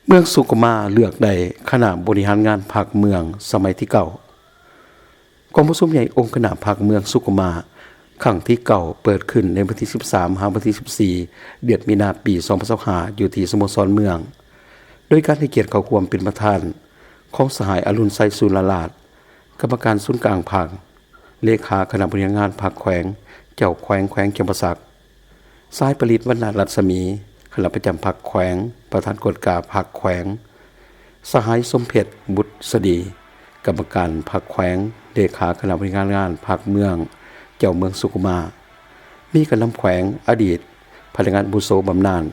เมืองสุกมาเลือกได้คณะบริหารงานภาคเมืองสมัยที่เก่ากองประชุมใหญ่องค์คณะภาคเมืองสุกมาครั้งที่เก่าเปิดขึ้นในวันที่13 ถึงวันที่14 เดือนมีนาคมปี2025อยู่ที่สโมสรเมืองโดยการให้เกียรติเขาควมเป็นประธานของสหายอรุณไซสุรลาศกรรมการศูนย์กลางภาคเลขาคณะบริหารงานภาคแขวงเจ้าแขวงจำปาสักสายผลิตวรรณรัศมีคณะประจำภาคแขวงประธานกฎกาภาคแขวงสหายสมเพชรบุตรสดีกรรมการภาคแขวงเลขาคณะบริหารงานภาคเมืองเจ้าเมืองสุขุมามีการนำแขวงอดีตพนักงานบุโสบำนาญ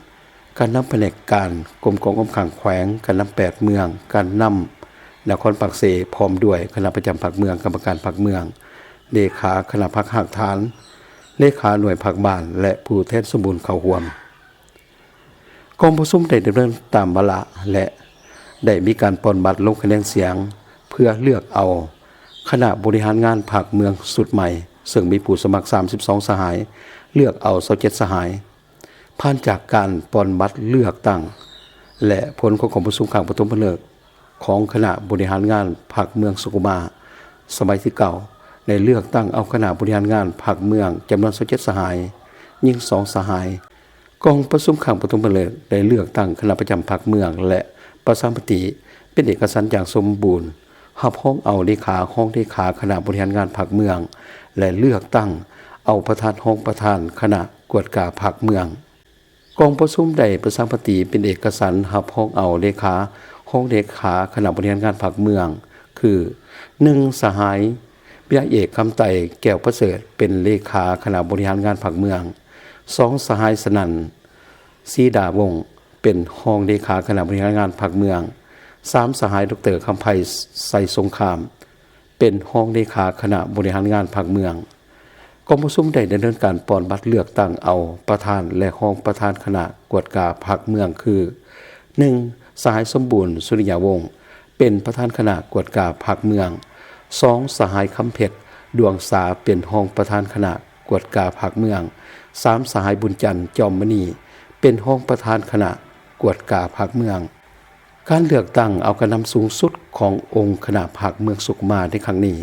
การนำแผนกการกรมกองอำขังแขวงการนำ8เมืองการนำนครปากเสพร้อมด้วยคณะประจำภาคเมืองกรรมการภาคเมืองเลขาคณะภาคหากฐานเลขาหน่วยภาคบ้านและผู้แทนสมบูรณ์เข้าร่วมกองประชุมได้ดำเนินตามวาระและได้มีการปนบัตรลงคะแนนเสียงเพื่อเลือกเอาคณะบริหารงานภาคเมืองสุดใหม่ซึ่งมีผู้สมัคร32สหายเลือกเอา27สหายผ่านจากการปนบัตรเลือกตั้งและผลของกองประชุมครั้งปฐมฤกษ์ของคณะบริหารงานภาคเมืองสุขุมาสมัยที่เก่าได้เลือกตั้งเอาคณะบริหารงานภาคเมืองจำนวน27สหายยิ่ง2สหายกองประชุมครั้งปฐมฤกษ์ได้เลือกตั้งคณะประจำภาคเมืองและประชามติเป็นเอกสารอย่างสมบูรณ์รับห้องเอาเลขาห้องเลขาคณะบริหารงานภาคเมืองและเลือกตั้งเอาประธานห้องประธานคณะกวดกาภาคเมืองกองประชุมได้ประชามติเป็นเอกสารรับห้องเอาเลขาห้องเลขาคณะบริหารงานภาคเมืองคือ1สหายวิทยาเอกคำไต่แก้วประเสริฐเป็นเลขาคณะบริหารงานภาคเมือง2สหายสนั่นศรีดาวงศ์เป็นห้องเลขาคณะบริหารงานภาคเมือง3สหายดร.คำไพไสสงครามเป็นห้องเลขาคณะบริหารงานภาคเมืองกองประชุมได้ดำเนินการปอนบัตรเลือกตั้งเอาประธานและห้องประธานคณะกวดกาภาคเมืองคือ1สหายสมบูรณ์สุริยาวงศ์เป็นประธานคณะกวดกาภาคเมือง2สหายคำเพชรดวงสาเป็นห้องประธานคณะกวดกาภาคเมือง3สหายบุญจันทร์จอมมณีเป็นห้องประธานคณะกวดกาภาคเมืองการเลือกตั้งเอาคะแนนสูงสุดขององค์คณะภาคเมืองสุขมาในครั้งนี้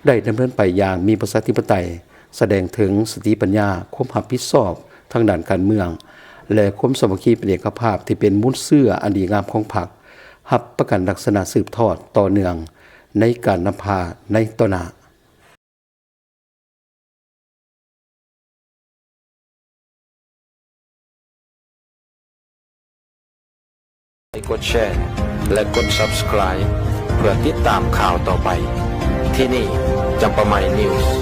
ได้ดำเนินไปอย่างมีประชาธิปไตยแสดงถึงสติปัญญาความรับผิดชอบทางด้านการเมืองและความสามัคคีเป็นเอกภาพที่เป็นมุ้นเสื้ออันดีงามของพรรครับประกันลักษณะสืบทอดต่อเนื่องในการนำพาในต่อหน้ากดแชร์และกด Subscribe เพื่อติดตามข่าวต่อไปที่นี่จำปาไมนิวส์